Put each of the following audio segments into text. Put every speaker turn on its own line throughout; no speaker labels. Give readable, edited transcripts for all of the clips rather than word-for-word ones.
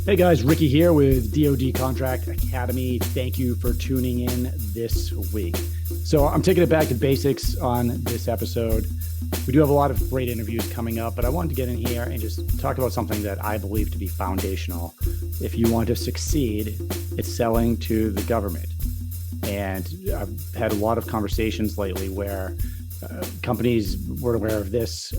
Hey guys, Ricky here with DoD Contract Academy. Thank you for tuning in this week. So I'm taking it back to basics on this episode. We do have a lot of great interviews coming up, but I wanted to get in here and just talk about something that I believe to be foundational. If you want to succeed, it's selling to the government. And I've had a lot of conversations lately where companies were aware of this.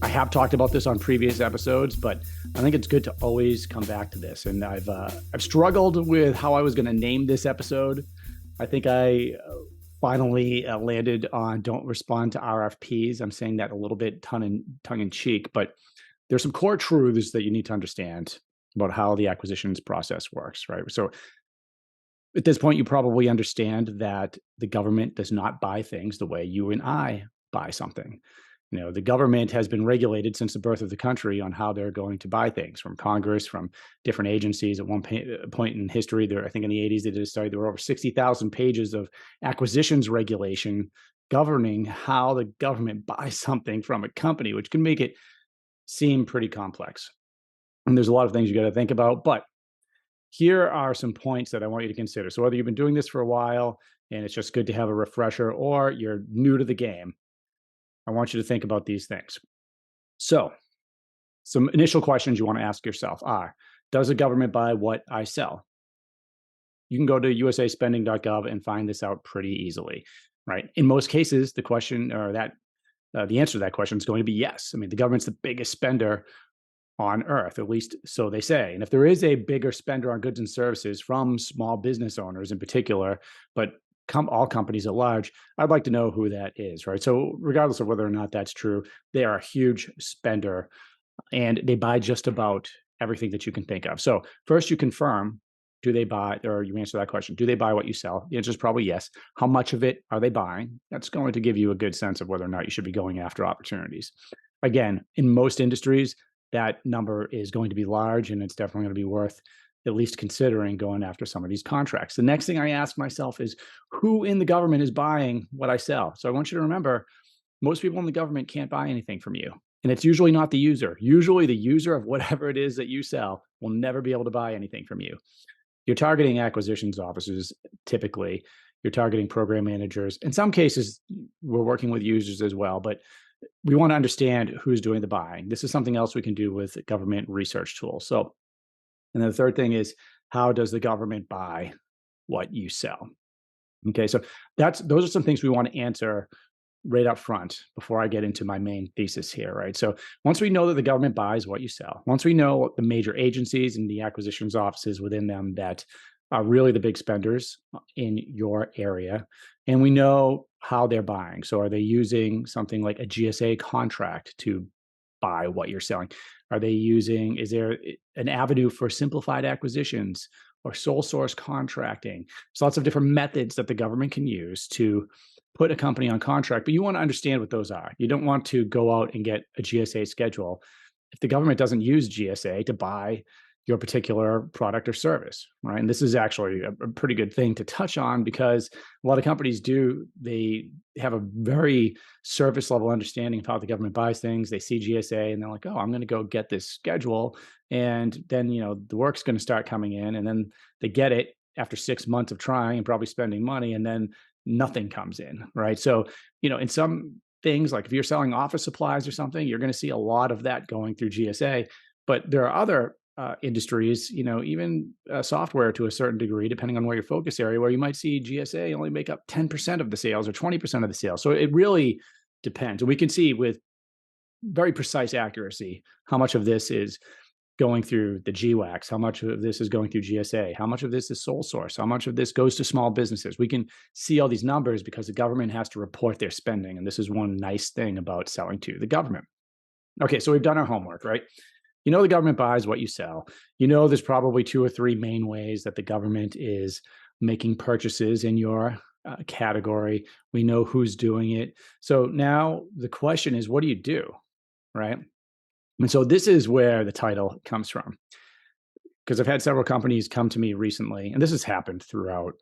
I have talked about this on previous episodes, but I think it's good to always come back to this. And I've struggled with how I was going to name this episode. I think I finally landed on don't respond to RFPs. I'm saying that a little bit tongue in cheek, but there's some core truths that you need to understand about how the acquisitions process works, right? So at this point, you probably understand that the government does not buy things the way you and I buy something. You know, the government has been regulated since the birth of the country on how they're going to buy things from Congress, from different agencies. At one point in history, there, I think in the 80s, they did a study, there were over 60,000 pages of acquisitions regulation governing how the government buys something from a company, which can make it seem pretty complex. And there's a lot of things you got to think about, but here are some points that I want you to consider. So whether you've been doing this for a while and it's just good to have a refresher, or you're new to the game, I want you to think about these things. So some initial questions you want to ask yourself are, does the government buy what I sell? You can go to usaspending.gov and find this out pretty easily, right? In most cases, the question or the answer to that question is going to be yes. I mean, the government's the biggest spender on earth, at least so they say. And if there is a bigger spender on goods and services from small business owners in particular, but all companies at large, I'd like to know who that is, right? So regardless of whether or not that's true, they are a huge spender and they buy just about everything that you can think of. So first you confirm, do they buy, or you answer that question, do they buy what you sell? The answer is probably yes. How much of it are they buying? That's going to give you a good sense of whether or not you should be going after opportunities. Again, in most industries, that number is going to be large, and it's definitely going to be worth at least considering going after some of these contracts. The next thing I ask myself is, who in the government is buying what I sell? So I want you to remember, most people in the government can't buy anything from you. And it's usually not the user. Usually the user of whatever it is that you sell will never be able to buy anything from you. You're targeting acquisitions officers, typically. You're targeting program managers. In some cases, we're working with users as well, but we want to understand who's doing the buying. This is something else we can do with government research tools. So, and then the third thing is, how does the government buy what you sell? Okay, so those are some things we want to answer right up front before I get into my main thesis here, right? So once we know that the government buys what you sell, once we know the major agencies and the acquisitions offices within them that are really the big spenders in your area, and we know how they're buying. So are they using something like a GSA contract to buy what you're selling? Is there an avenue for simplified acquisitions or sole source contracting? There's lots of different methods that the government can use to put a company on contract, but you want to understand what those are. You don't want to go out and get a GSA schedule if the government doesn't use GSA to buy your particular product or service, right? And this is actually a pretty good thing to touch on, because a lot of companies they have a very surface level understanding of how the government buys things. They see GSA and they're like, oh, I'm going to go get this schedule. And then, the work's going to start coming in, and then they get it after 6 months of trying and probably spending money, and then nothing comes in, right? So, in some things, like if you're selling office supplies or something, you're going to see a lot of that going through GSA. But there are other industries, even software to a certain degree, depending on where your focus area, where you might see GSA only make up 10% of the sales or 20% of the sales. So it really depends. And we can see with very precise accuracy how much of this is going through the GWACs, how much of this is going through GSA, how much of this is sole source, how much of this goes to small businesses. We can see all these numbers because the government has to report their spending. And this is one nice thing about selling to the government. Okay, so we've done our homework, right? The government buys what you sell. There's probably 2 or 3 main ways that the government is making purchases in your category. We know who's doing it. So now the question is, what do you do, right? And so this is where the title comes from, because I've had several companies come to me recently, and this has happened throughout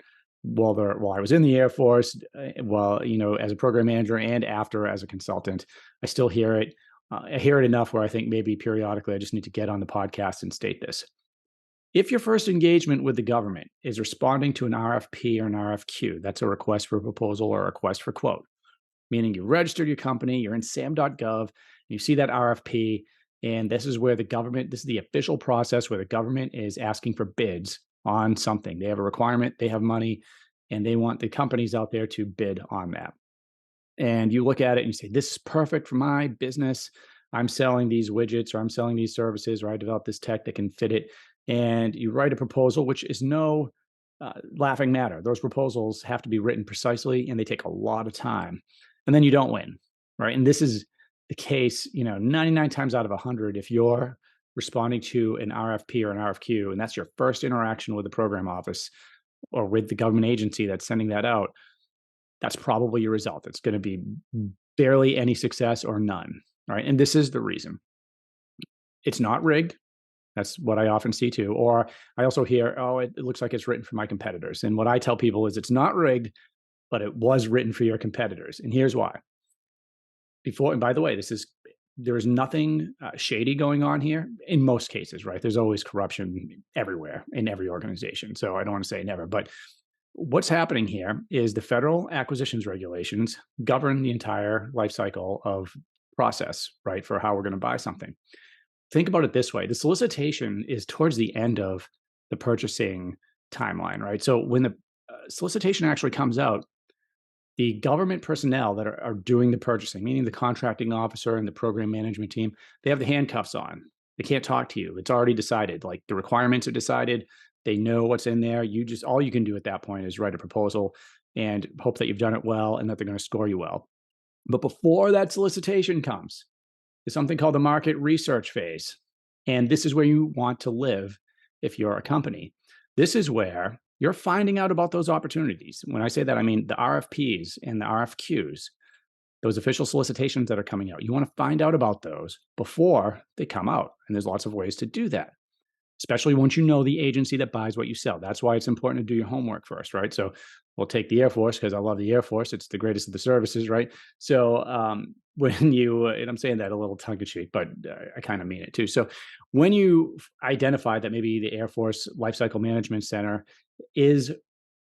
while I was in the Air Force, as a program manager and after as a consultant. I still hear it. I hear it enough where I think maybe periodically I just need to get on the podcast and state this. If your first engagement with the government is responding to an RFP or an RFQ, that's a request for proposal or a request for quote, meaning you registered your company, you're in sam.gov, you see that RFP, and this is where the government, this is the official process where the government is asking for bids on something. They have a requirement, they have money, and they want the companies out there to bid on that. And you look at it and you say, this is perfect for my business. I'm selling these widgets or I'm selling these services or I developed this tech that can fit it. And you write a proposal, which is no laughing matter. Those proposals have to be written precisely and they take a lot of time. And then you don't win, right? And this is the case, 99 times out of 100, if you're responding to an RFP or an RFQ, and that's your first interaction with the program office or with the government agency that's sending that out, that's probably your result. It's going to be barely any success or none, right? And this is the reason. It's not rigged. That's what I often see too. Or I also hear, oh, it looks like it's written for my competitors. And what I tell people is it's not rigged, but it was written for your competitors. And here's why. And by the way, there is nothing shady going on here in most cases, right? There's always corruption everywhere in every organization. So I don't want to say never, but what's happening here is the federal acquisitions regulations govern the entire life cycle of process, right, for how we're going to buy something. Think about it this way. The solicitation is towards the end of the purchasing timeline, right? So when the solicitation actually comes out, the government personnel that are doing the purchasing, meaning the contracting officer and the program management team, they have the handcuffs on. They can't talk to you. It's already decided. Like the requirements are decided. They know what's in there. All you can do at that point is write a proposal and hope that you've done it well and that they're going to score you well. But before that solicitation comes, there's something called the market research phase. And this is where you want to live if you're a company. This is where you're finding out about those opportunities. When I say that, I mean the RFPs and the RFQs, those official solicitations that are coming out. You want to find out about those before they come out. And there's lots of ways to do that, especially once you know the agency that buys what you sell. That's why it's important to do your homework first, right? So we'll take the Air Force because I love the Air Force. It's the greatest of the services, right? So when you, and I'm saying that a little tongue-in-cheek, but I kind of mean it too. So when you identify that maybe the Air Force Lifecycle Management Center is,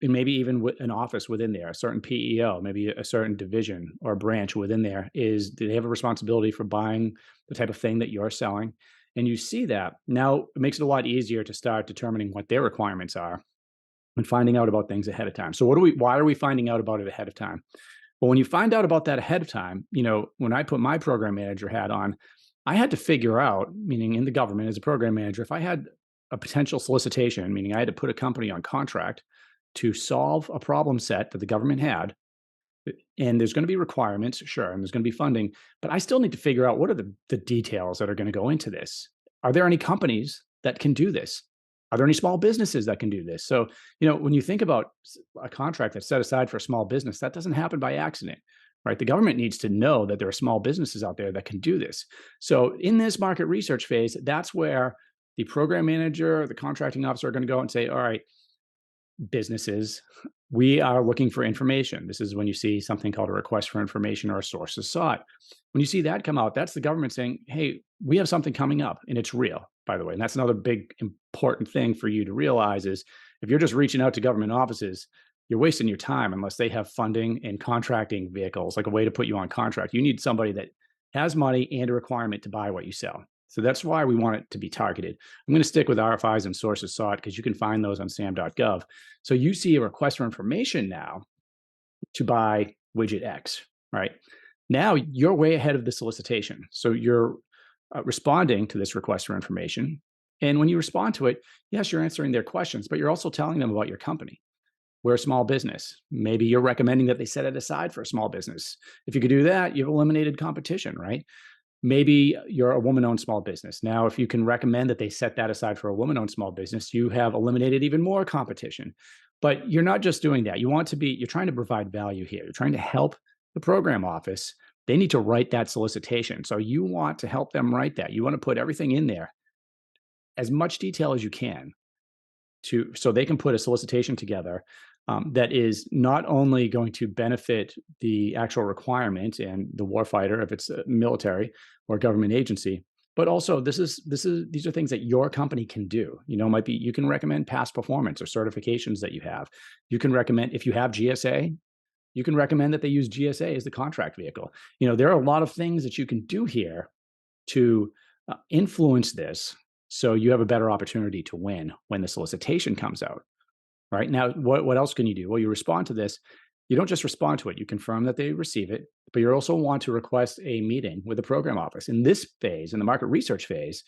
and maybe even an office within there, a certain PEO, maybe a certain division or branch within there do they have a responsibility for buying the type of thing that you're selling? And you see that, now it makes it a lot easier to start determining what their requirements are and finding out about things ahead of time. So why are we finding out about it ahead of time? Well, when you find out about that ahead of time, when I put my program manager hat on, I had to figure out, meaning in the government as a program manager, if I had a potential solicitation, meaning I had to put a company on contract to solve a problem set that the government had, and there's going to be requirements, sure, and there's going to be funding, but I still need to figure out what are the details that are going to go into this. Are there any companies that can do this? Are there any small businesses that can do this? So, when you think about a contract that's set aside for a small business, that doesn't happen by accident, right? The government needs to know that there are small businesses out there that can do this. So in this market research phase, that's where the program manager, the contracting officer are going to go and say, all right, businesses, we are looking for information. This is when you see something called a request for information or a sources sought. When you see that come out, that's the government saying, hey, we have something coming up, and it's real, by the way. And that's another big important thing for you to realize is if you're just reaching out to government offices, you're wasting your time unless they have funding and contracting vehicles, like a way to put you on contract. You need somebody that has money and a requirement to buy what you sell. So that's why we want it to be targeted. I'm going to stick with RFIs and sources sought because you can find those on sam.gov. So you see a request for information now to buy widget X, right? Now you're way ahead of the solicitation. So you're responding to this request for information. And when you respond to it, yes, you're answering their questions, but you're also telling them about your company. We're a small business. Maybe you're recommending that they set it aside for a small business. If you could do that, you've eliminated competition, right? Maybe you're a woman-owned small business. Now, if you can recommend that they set that aside for a woman-owned small business, you have eliminated even more competition. But you're not just doing that. You're trying to provide value here. You're trying to help the program office. They need to write that solicitation. So you want to help them write that. You want to put everything in there, as much detail as you can, so they can put a solicitation together that is not only going to benefit the actual requirement and the warfighter, if it's a military or government agency, But also these are things that your company can do. Might be you can recommend past performance or certifications that you have. You can recommend, if you have GSA, you can recommend that they use GSA as the contract vehicle. There are a lot of things that you can do here to influence this, so you have a better opportunity to win when the solicitation comes out. Right now, what else can you do? Well, you respond to this. You don't just respond to it. You confirm that they receive it, but you also want to request a meeting with the program office. In this phase, in the market research phase,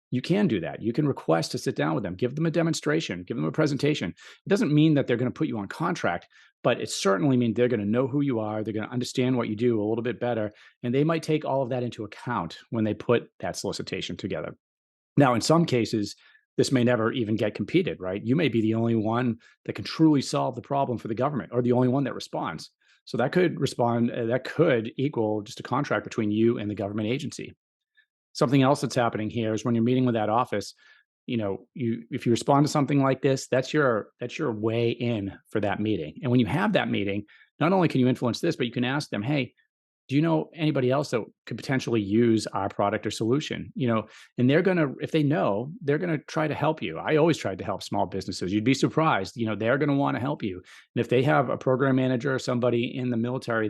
you can do that. You can request to sit down with them, give them a demonstration, give them a presentation. It doesn't mean that they're going to put you on contract, but it certainly means they're going to know who you are. They're going to understand what you do a little bit better, and they might take all of that into account when they put that solicitation together. Now, in some cases, this may never even get competed, right? You may be the only one that can truly solve the problem for the government, or the only one that responds. So that could equal just a contract between you and the government agency. Something else that's happening here is when you're meeting with that office, if you respond to something like this, that's your way in for that meeting. And when you have that meeting, not only can you influence this, but you can ask them, hey, do you know anybody else that could potentially use our product or solution? And if they know, they're going to try to help you. I always tried to help small businesses. You'd be surprised, they're going to want to help you. And if they have a program manager or somebody in the military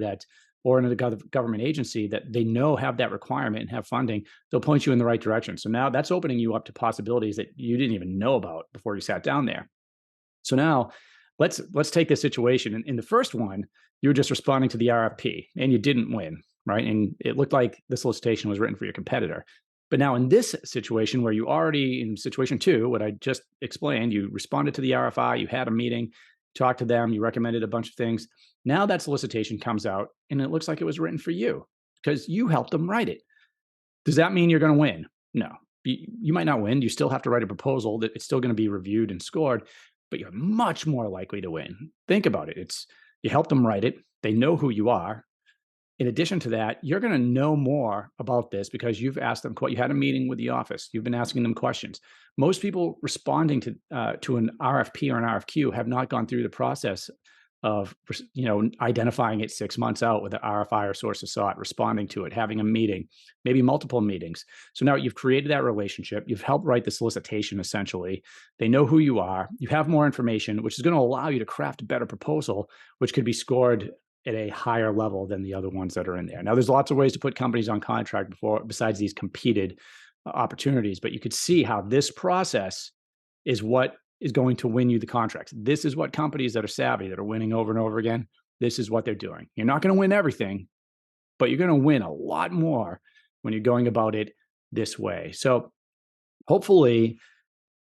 or in a government agency that they know have that requirement and have funding, they'll point you in the right direction. So now that's opening you up to possibilities that you didn't even know about before you sat down there. So now let's take this situation. In the first one, you were just responding to the RFP and you didn't win, right? And it looked like the solicitation was written for your competitor. But now in this situation where you already, in situation 2, what I just explained, you responded to the RFI, you had a meeting, talked to them, you recommended a bunch of things. Now that solicitation comes out and it looks like it was written for you because you helped them write it. Does that mean you're going to win? No, you might not win. You still have to write a proposal that it's still going to be reviewed and scored, but you're much more likely to win. Think about it. You helped them write it. They know who you are. In addition to that, you're going to know more about this because you've asked them, you had a meeting with the office. You've been asking them questions. Most people responding to an RFP or an RFQ have not gone through the process of, identifying it 6 months out with an RFI or source of sought, responding to it, having a meeting, maybe multiple meetings. So now you've created that relationship. You've helped write the solicitation, essentially. They know who you are. You have more information, which is going to allow you to craft a better proposal, which could be scored at a higher level than the other ones that are in there. Now, there's lots of ways to put companies on contract besides these competed opportunities, but you could see how this process is what is going to win you the contracts. This is what companies that are savvy, that are winning over and over again, this is what they're doing. You're not going to win everything, but you're going to win a lot more when you're going about it this way. So hopefully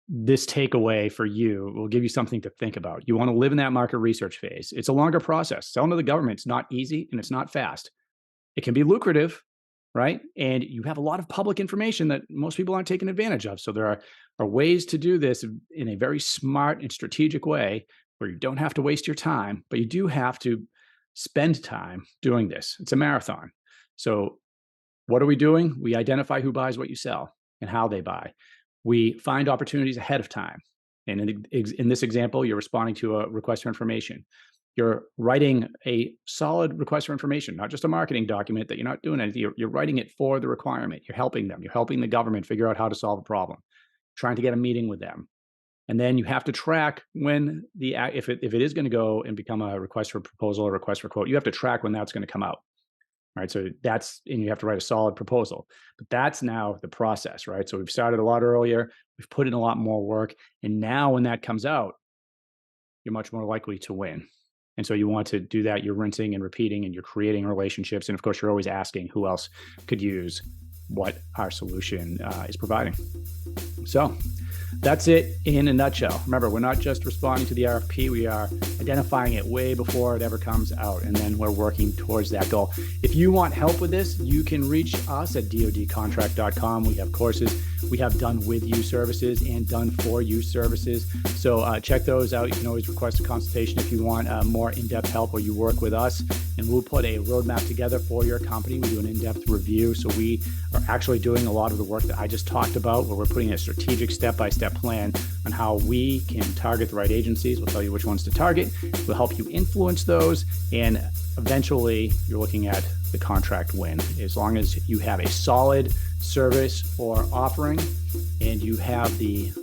this takeaway for you will give you something to think about. You want to live in that market research phase. It's a longer process. Selling to the government is not easy and it's not fast. It can be lucrative, right? And you have a lot of public information that most people aren't taking advantage of. So there are ways to do this in a very smart and strategic way where you don't have to waste your time, but you do have to spend time doing this. It's a marathon. So what are we doing? We identify who buys what you sell and how they buy. We find opportunities ahead of time. And in this example, you're responding to a request for information. You're writing a solid request for information, not just a marketing document that you're not doing anything. You're writing it for the requirement. You're helping them. You're helping the government figure out how to solve a problem, trying to get a meeting with them. And then you have to track when if it is going to go and become a request for proposal or request for quote, you have to track when that's going to come out. Right. So and you have to write a solid proposal, but that's now the process, right? So we've started a lot earlier, we've put in a lot more work. And now when that comes out, you're much more likely to win. And so you want to do that. You're rinsing and repeating and you're creating relationships. And of course, you're always asking who else could use what our solution is providing. So that's it in a nutshell. Remember, we're not just responding to the RFP, we are identifying it way before it ever comes out, and then we're working towards that goal. If you want help with this, you can reach us at dodcontract.com. We have courses. We have done with you services and done for you services. So check those out. You can always request a consultation if you want more in-depth help or you work with us. and we'll put a roadmap together for your company. We do an in-depth review. So we are actually doing a lot of the work that I just talked about, where we're putting a strategic step-by-step plan on how we can target the right agencies. We'll tell you which ones to target. We'll help you influence those. And eventually you're looking at the contract win. As long as you have a solid service or offering and you have the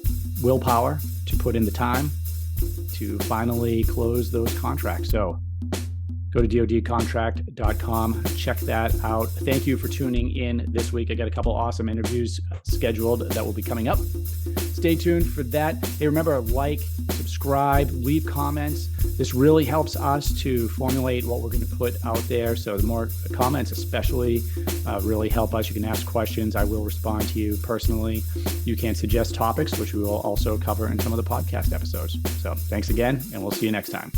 willpower to put in the time to finally close those contracts. So go to dodcontract.com, check that out. Thank you for tuning in this week. I got a couple awesome interviews scheduled that will be coming up. Stay tuned for that. Hey, remember, like, subscribe, leave comments. This really helps us to formulate what we're going to put out there. So the more comments especially really help us. You can ask questions. I will respond to you personally. You can suggest topics, which we will also cover in some of the podcast episodes. So thanks again, and we'll see you next time.